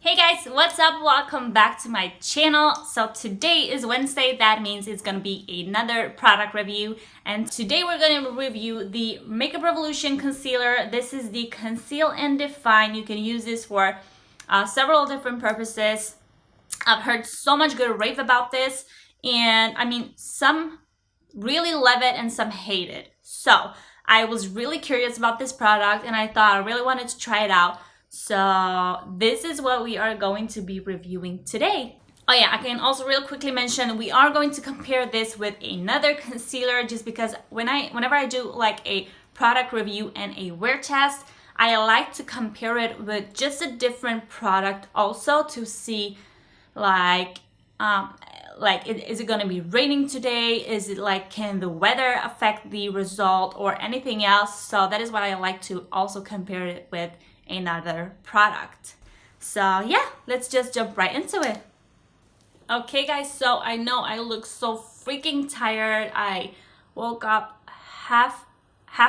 Hey guys, what's up? Welcome back to my channel. So today is Wednesday. That means it's gonna be another product review. And today we're gonna review the Makeup Revolution Concealer. This is the Conceal and Define. You can use this for several different purposes. I've heard so much good rave about this. And I mean, some really love it and some hate it. So I was really curious about this product and I thought I really wanted to try it out. So this is what we are going to be reviewing today. Oh yeah, I can also real quickly mention we are going to compare this with another concealer just because whenever I do like a product review and a wear test, I like to compare it with just a different product also to see is it going to be raining today? Is it like, can the weather affect the result or anything else? So that is why I like to also compare it with another product. So yeah, let's just jump right into it. Okay guys, so I know I look so freaking tired. I woke up half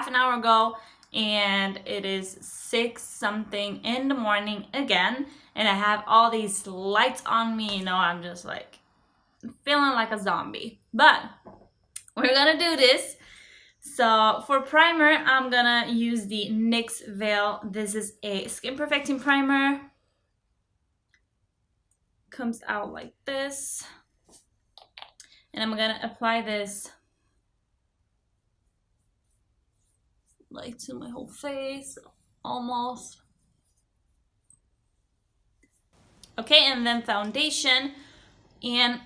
an hour ago and it is 6 something in the morning again, and I have all these lights on me. You know, I'm just like feeling like a zombie, but we're gonna do this. So for primer, I'm gonna use the NYX Veil. This is a skin perfecting primer. Comes out like this, and I'm gonna apply this like to my whole face almost. Okay, and then foundation, and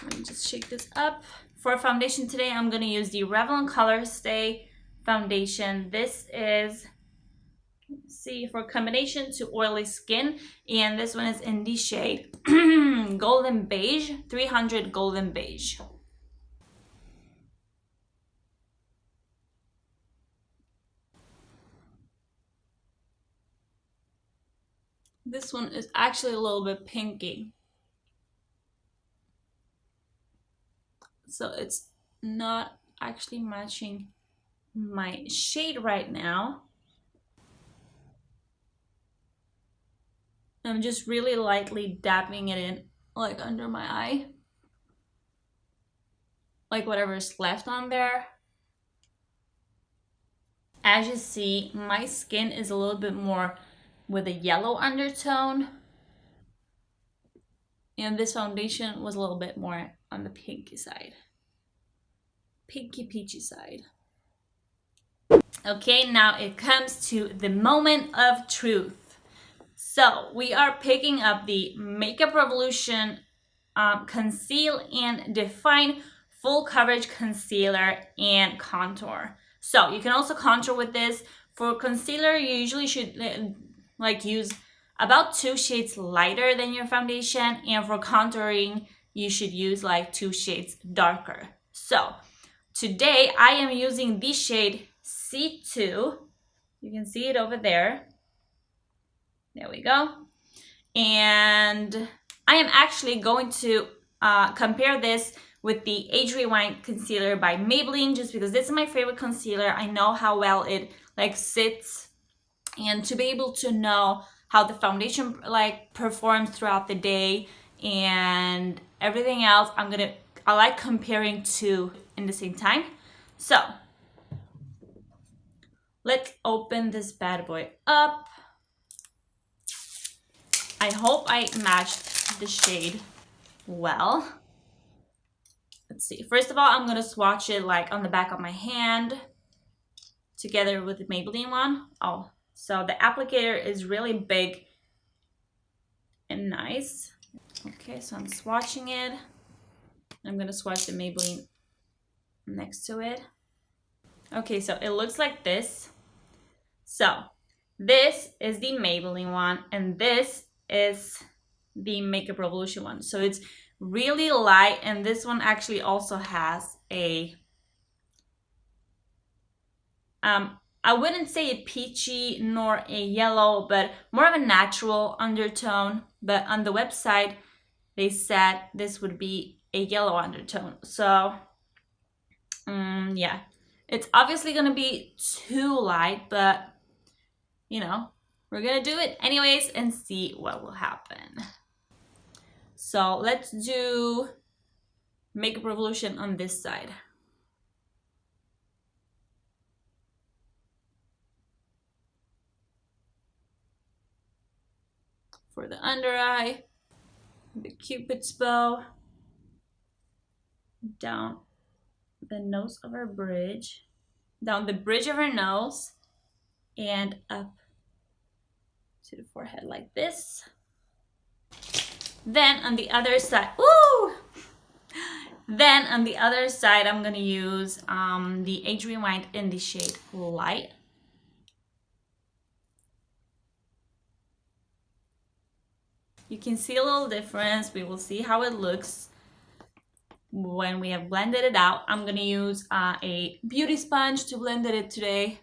let me just shake this up. For foundation today, I'm going to use the Revlon Color Stay foundation. This is, let's see, for combination to oily skin, and this one is in the shade Golden Beige, 300 Golden Beige. This one is actually a little bit pinky, so it's not actually matching my shade right now. I'm just really lightly dabbing it in, like under my eye, like whatever's left on there. As you see, my skin is a little bit more with a yellow undertone, and this foundation was a little bit more on the pinky side, pinky peachy side. Okay, now it comes to the moment of truth. So we are picking up the Makeup Revolution Conceal and Define Full Coverage Concealer and Contour. So you can also contour with this. For concealer, you usually should use about 2 shades lighter than your foundation, and for contouring, you should use like 2 shades darker. So today I am using the shade C2. You can see it over there. There we go. And I am actually going to compare this with the Age Rewind concealer by Maybelline, just because this is my favorite concealer. I know how well it like sits, and to be able to know how the foundation like performs throughout the day and everything else, I like comparing two in the same time. So let's open this bad boy up. I hope I matched the shade well. Let's see. First of all, I'm going to swatch it like on the back of my hand together with the Maybelline one. Oh, so the applicator is really big and nice. Okay, so I'm swatching it. I'm going to swatch the Maybelline next to it. Okay, so it looks like this. So this is the Maybelline one, and this is the Makeup Revolution one. So it's really light, and this one actually also has a I wouldn't say a peachy nor a yellow, but more of a natural undertone. But on the website they said this would be a yellow undertone. So yeah, it's obviously gonna be too light, but you know, we're gonna do it anyways and see what will happen. So let's do Makeup Revolution on this side. For the under eye, the Cupid's bow, down the nose of our bridge, down the bridge of our nose, and up to the forehead like this. Then on the other side, woo! Then on the other side, I'm gonna use the Age Rewind in the shade Light. You can see a little difference. We will see how it looks when we have blended it out. I'm gonna use a beauty sponge to blend it today.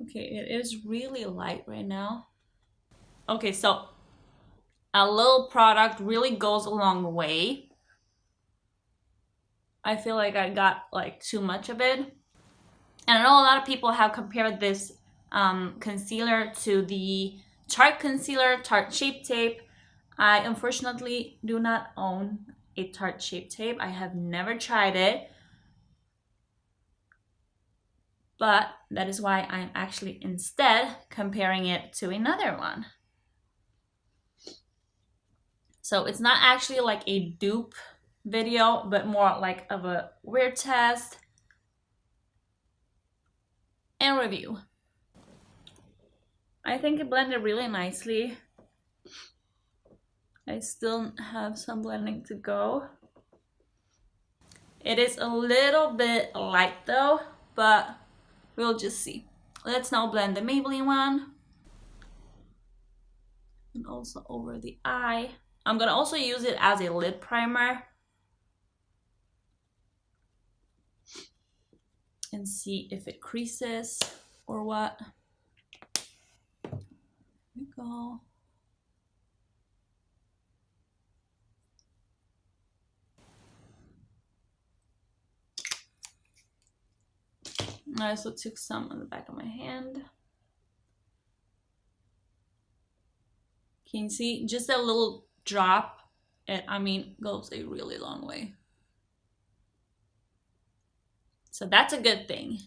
Okay, it is really light right now. Okay, so a little product really goes a long way. I feel like I got like too much of it. And I know a lot of people have compared this concealer to the Tarte concealer, Tarte Shape Tape. I unfortunately do not own a Tarte Shape Tape. I have never tried it. But that is why I'm actually instead comparing it to another one. So it's not actually like a dupe video, but more like of a wear test and review. I think it blended really nicely. I still have some blending to go. It is a little bit light though, but we'll just see. Let's now blend the Maybelline one. And also over the eye. I'm gonna also use it as a lid primer. And see if it creases or what. There we go. I also took some on the back of my hand. Can you see? Just a little drop, it, I mean, goes a really long way. So that's a good thing.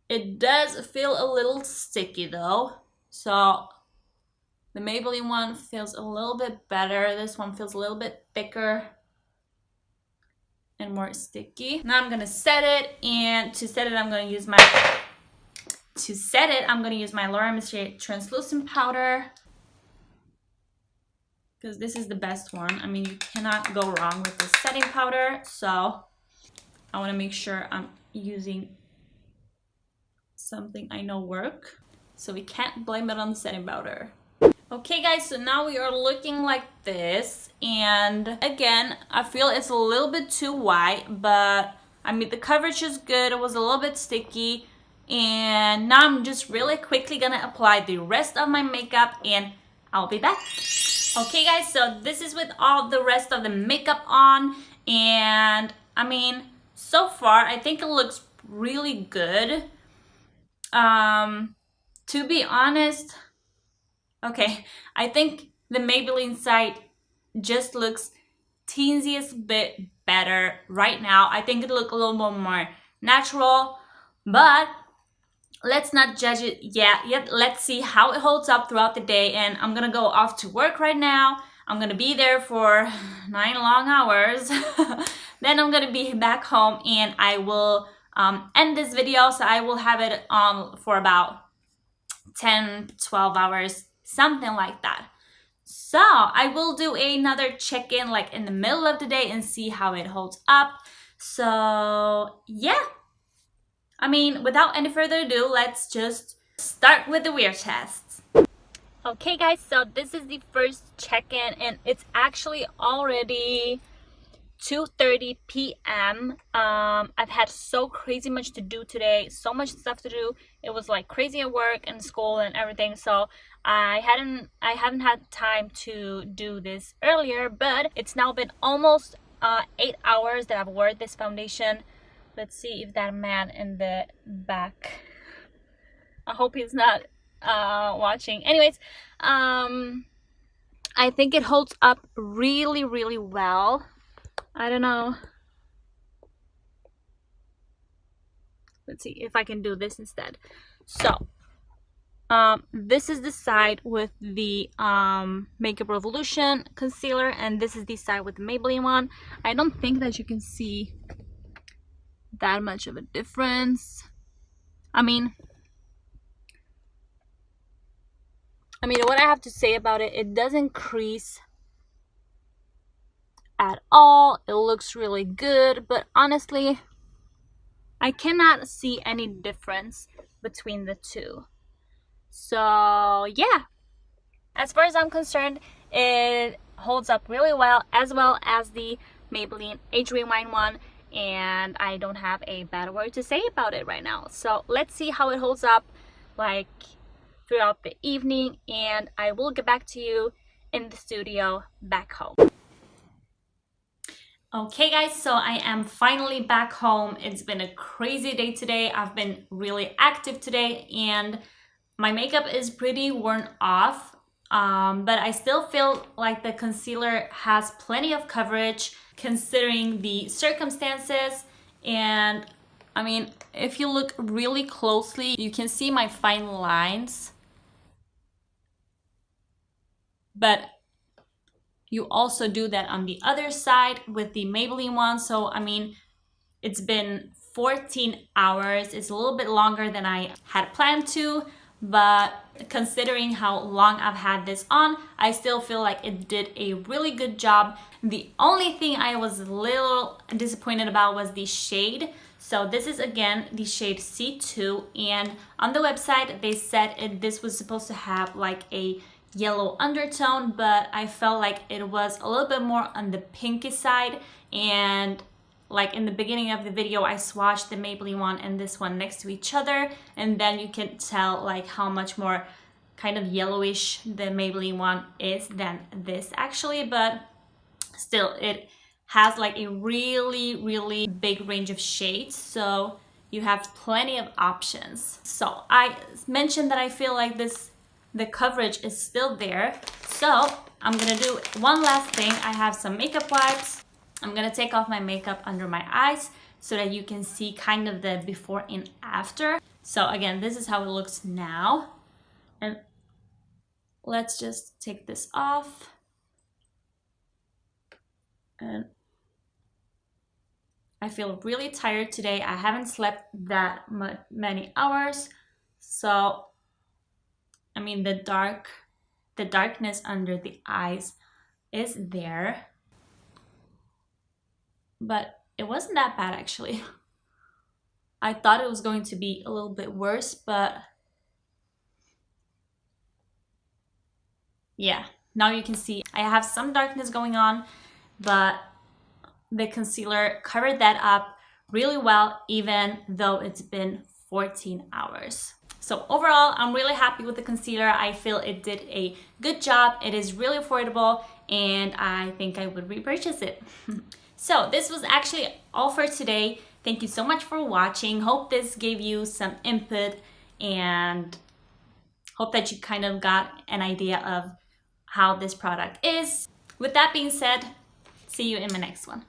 It does feel a little sticky though. So the Maybelline one feels a little bit better. This one feels a little bit thicker and more sticky. Now I'm gonna set it, and to set it, I'm gonna use my Laura Mercier translucent powder, because this is the best one. I mean, you cannot go wrong with the setting powder. So I want to make sure I'm using something I know work, so we can't blame it on the setting powder. Okay guys, so now we are looking like this, and again, I feel it's a little bit too white, but I mean the coverage is good. It was a little bit sticky, and now I'm just really quickly gonna apply the rest of my makeup and I'll be back. Okay guys, so this is with all the rest of the makeup on, and I mean, so far I think it looks really good. To be honest, okay, I think the Maybelline side just looks teeniest bit better right now. I think it looks a little bit more natural, but let's not judge it yet. Let's see how it holds up throughout the day. And I'm gonna go off to work right now. I'm gonna be there for 9 long hours. Then I'm gonna be back home, and I will end this video. So I will have it on for about 10-12 hours, something like that. So I will do another check-in like in the middle of the day and see how it holds up. So yeah, I mean, without any further ado, let's just start with the wear test. Okay guys, so this is the first check-in, and it's actually already 2:30 p.m. I've had so crazy much to do today, so much stuff to do. It was like crazy at work and school and everything, so I haven't had time to do this earlier, but it's now been almost 8 hours that I've worn this foundation. Let's see if that man in the back, I hope he's not watching. Anyways, I think it holds up really, really well. I don't know. Let's see if I can do this instead. So, this is the side with the Makeup Revolution concealer, and this is the side with the Maybelline one. I don't think that you can see that much of a difference. I mean, what I have to say about it, it doesn't crease at all. It looks really good, but honestly, I cannot see any difference between the two. So yeah, as far as I'm concerned, it holds up really well, as well as the Maybelline Age Rewind one, and I don't have a bad word to say about it right now. So let's see how it holds up like throughout the evening, and I will get back to you in the studio back home. Okay guys, so I am finally back home. It's been a crazy day today. I've been really active today, and my makeup is pretty worn off, but I still feel like the concealer has plenty of coverage considering the circumstances. And I mean, if you look really closely, you can see my fine lines, but you also do that on the other side with the Maybelline one. So I mean, it's been 14 hours. It's a little bit longer than I had planned to, but considering how long I've had this on, I still feel like it did a really good job. The only thing I was a little disappointed about was the shade. So this is again the shade C2, and on the website they said this was supposed to have like a yellow undertone, but I felt like it was a little bit more on the pinky side. And like in the beginning of the video, I swatched the Maybelline one and this one next to each other, and then you can tell like how much more kind of yellowish the Maybelline one is than this actually. But still, it has like a really, really big range of shades, so you have plenty of options. So I mentioned that I feel like the coverage is still there. So I'm gonna do one last thing. I have some makeup wipes. I'm gonna take off my makeup under my eyes so that you can see kind of the before and after. So again, this is how it looks now. And let's just take this off. And I feel really tired today. I haven't slept that many hours. So I mean, the darkness under the eyes is there, but it wasn't that bad actually. I thought it was going to be a little bit worse, but yeah, now you can see I have some darkness going on, but the concealer covered that up really well, even though it's been 14 hours. So overall, I'm really happy with the concealer. I feel it did a good job. It is really affordable, and I think I would repurchase it. So this was actually all for today. Thank you so much for watching. Hope this gave you some input, and hope that you kind of got an idea of how this product is. With that being said, see you in my next one.